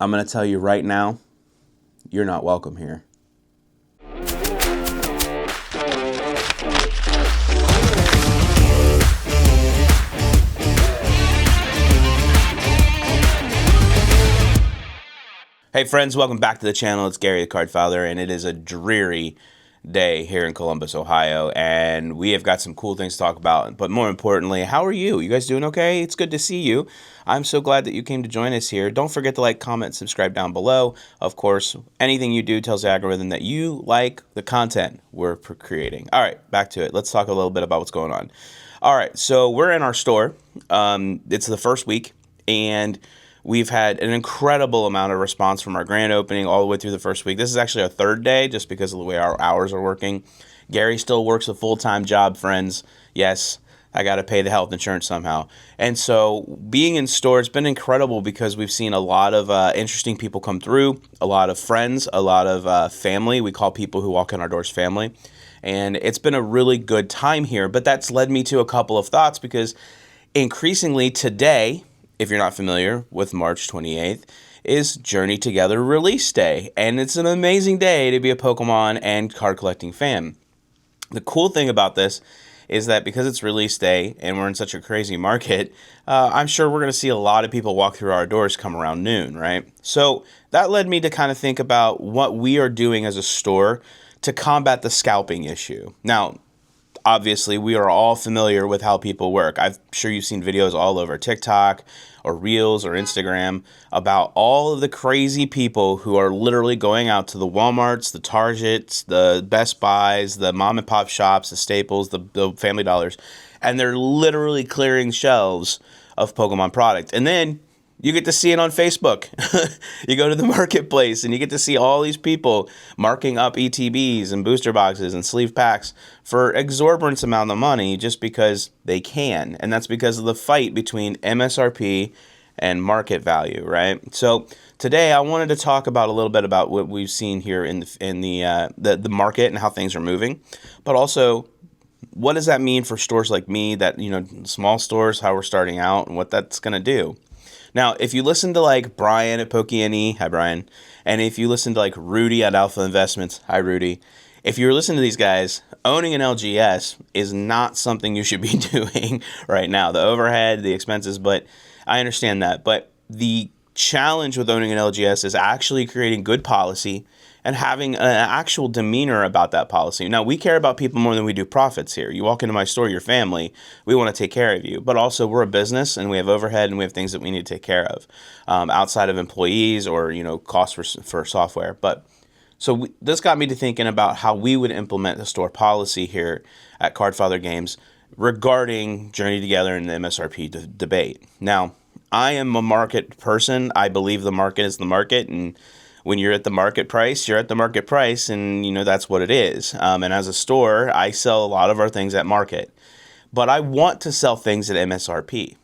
I'm going to tell you right now, you're not welcome here. Hey friends, welcome back to the channel. It's Gary the Card Father, and it is a dreary day here in Columbus, Ohio, and we have got some cool things to talk about. But more importantly, how are you? You guys doing okay? It's good to see you. I'm so glad that you came to join us here. Don't forget to like, comment, subscribe down below. Of course, anything you do tells the algorithm that you like the content we're creating. All right, back to it. Let's talk a little bit about what's going on. All right, so we're in our store. It's the first week, and we've had an incredible amount of response from our grand opening all the way through the first week. This is actually our third day just because of the way our hours are working. Gary still works a full-time job, friends. Yes, I got to pay the health insurance somehow. And so being in store, it's been incredible because we've seen a lot of interesting people come through, a lot of friends, a lot of family. We call people who walk in our doors family. And it's been a really good time here. But that's led me to a couple of thoughts because increasingly today, if you're not familiar with March 28th, is Journey Together release day. And it's an amazing day to be a Pokemon and card collecting fan. The cool thing about this is that because it's release day and we're in such a crazy market, I'm sure we're going to see a lot of people walk through our doors come around noon, right? So that led me to kind of think about what we are doing as a store to combat the scalping issue. Now, obviously, we are all familiar with how people work. I'm sure you've seen videos all over TikTok or Reels or Instagram about all of the crazy people who are literally going out to the Walmarts, the Targets, the Best Buys, the mom and pop shops, the Staples, the Family Dollars, and they're literally clearing shelves of Pokemon product. And then you get to see it on Facebook. You go to the marketplace and you get to see all these people marking up ETBs and booster boxes and sleeve packs for exorbitant amount of money just because they can. And that's because of the fight between MSRP and market value, right? So today I wanted to talk about a little bit about what we've seen here in the market and how things are moving, but also what does that mean for stores like me that, small stores, how we're starting out and what that's going to do. Now, if you listen to like Brian at Pokémon, hi Brian, and if you listen to like Rudy at Alpha Investments, hi Rudy, if you're listening to these guys, owning an LGS is not something you should be doing right now. The overhead, the expenses, but I understand that. But the challenge with owning an LGS is actually creating good policy and having an actual demeanor about that policy. Now, we care about people more than we do profits here. You walk into my store, your family, we want to take care of you. But also, we're a business, and we have overhead, and we have things that we need to take care of outside of employees or, costs for software. But so this got me to thinking about how we would implement the store policy here at Cardfather Games regarding Journey Together and the MSRP debate. Now, I am a market person. I believe the market is the market, and when you're at the market price, you're at the market price, and that's what it is. And as a store, I sell a lot of our things at market. But I want to sell things at MSRP,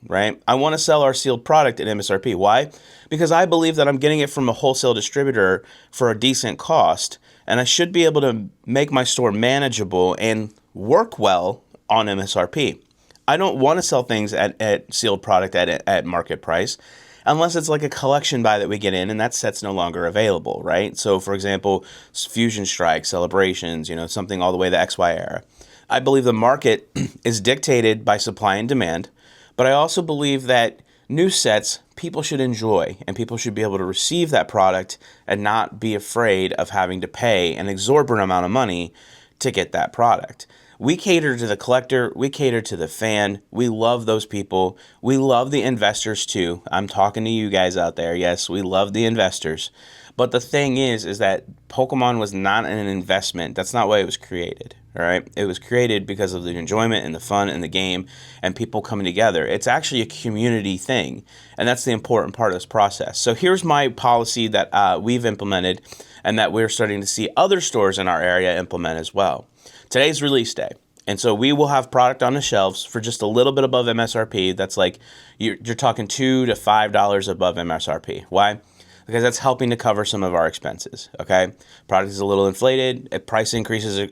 right? I want to sell our sealed product at MSRP. Why? Because I believe that I'm getting it from a wholesale distributor for a decent cost, and I should be able to make my store manageable and work well on MSRP. I don't want to sell things at sealed product at market price, unless it's like a collection buy that we get in and that set's no longer available, right? So, for example, Fusion Strike, Celebrations, something all the way to the XY era. I believe the market is dictated by supply and demand, but I also believe that new sets people should enjoy and people should be able to receive that product and not be afraid of having to pay an exorbitant amount of money to get that product. We cater to the collector. We cater to the fan. We love those people. We love the investors too. I'm talking to you guys out there. Yes, we love the investors. But the thing is that Pokemon was not an investment. That's not why it was created. All right. It was created because of the enjoyment and the fun in the game and people coming together. It's actually a community thing. And that's the important part of this process. So here's my policy that we've implemented and that we're starting to see other stores in our area implement as well. Today's release day. And so we will have product on the shelves for just a little bit above MSRP. That's like you're talking $2 to $5 above MSRP. Why? Because that's helping to cover some of our expenses, okay? Product is a little inflated. Price increases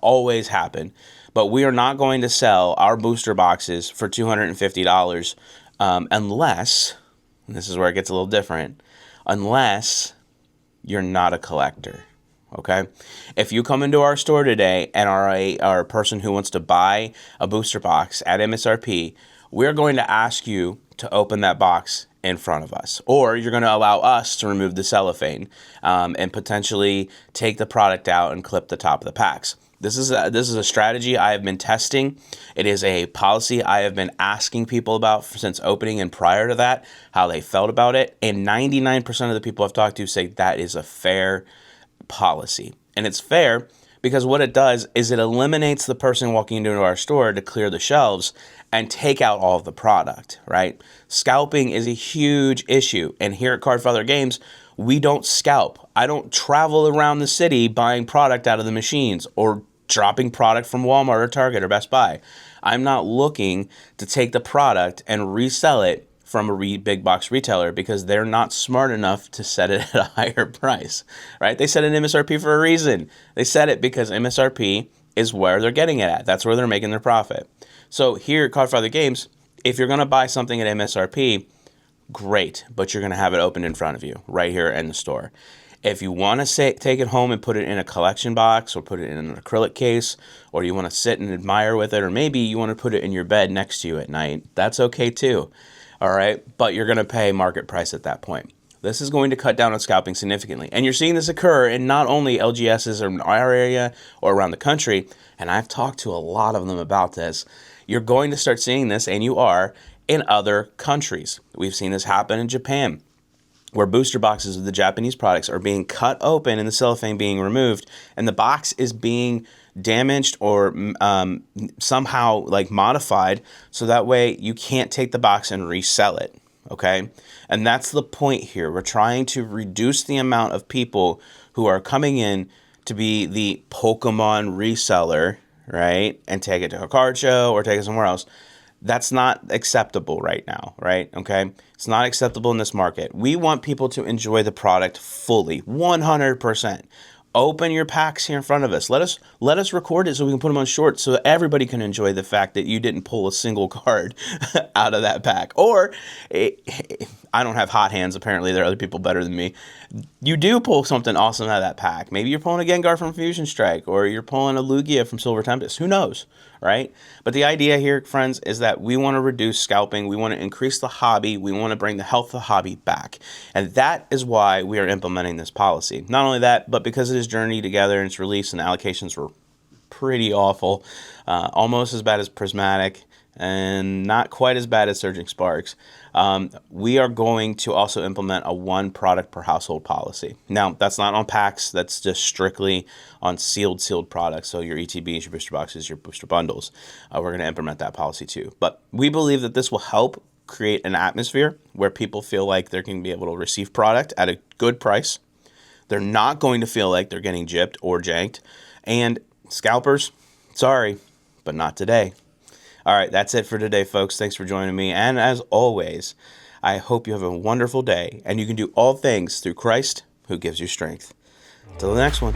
always happen. But we are not going to sell our booster boxes for $250 unless, and this is where it gets a little different, unless you're not a collector. Okay, if you come into our store today and are a person who wants to buy a booster box at MSRP, we're going to ask you to open that box in front of us, or you're going to allow us to remove the cellophane and potentially take the product out and clip the top of the packs. This is a strategy I have been testing. It is a policy I have been asking people about since opening and prior to that, how they felt about it. And 99% of the people I've talked to say that is a fair policy. And it's fair because what it does is it eliminates the person walking into our store to clear the shelves and take out all of the product, right? Scalping is a huge issue. And here at Cardfather Games, we don't scalp. I don't travel around the city buying product out of the machines or dropping product from Walmart or Target or Best Buy. I'm not looking to take the product and resell it from a big box retailer because they're not smart enough to set it at a higher price, right? They set an MSRP for a reason. They set it because MSRP is where they're getting it at. That's where they're making their profit. So here at Cardfather Games, if you're going to buy something at MSRP, great, but you're going to have it open in front of you right here in the store. If you want to take it home and put it in a collection box or put it in an acrylic case, or you want to sit and admire with it, or maybe you want to put it in your bed next to you at night, that's okay too. All right, but you're going to pay market price at that point. This is going to cut down on scalping significantly. And you're seeing this occur in not only LGSs in our area or around the country, and I've talked to a lot of them about this. You're going to start seeing this, and you are, in other countries. We've seen this happen in Japan, where booster boxes of the Japanese products are being cut open and the cellophane being removed, and the box is being damaged or somehow like modified so that way you can't take the box and resell it. Okay, and that's the point here. We're trying to reduce the amount of people who are coming in to be the Pokemon reseller, right, and take it to a card show or take it somewhere else. That's not acceptable right now, right? Okay, it's not acceptable in this market. We want people to enjoy the product fully, 100%. Open your packs here in front of us. Let us record it so we can put them on short so that everybody can enjoy the fact that you didn't pull a single card out of that pack. Or, I don't have hot hands, apparently. There are other people better than me. You do pull something awesome out of that pack. Maybe you're pulling a Gengar from Fusion Strike, or you're pulling a Lugia from Silver Tempest. Who knows, right? But the idea here, friends, is that we want to reduce scalping. We want to increase the hobby. We want to bring the health of the hobby back. And that is why we are implementing this policy. Not only that, but because it is Journey together and its release and allocations were pretty awful, almost as bad as Prismatic, and not quite as bad as Surging Sparks. We are going to also implement a one product per household policy. Now, that's not on packs. That's just strictly on sealed products. So your ETBs, your booster boxes, your booster bundles. We're going to implement that policy too. But we believe that this will help create an atmosphere where people feel like they're going to be able to receive product at a good price. They're not going to feel like they're getting gypped or janked. And scalpers, sorry, but not today. All right, that's it for today, folks. Thanks for joining me. And as always, I hope you have a wonderful day and you can do all things through Christ who gives you strength. Until the next one.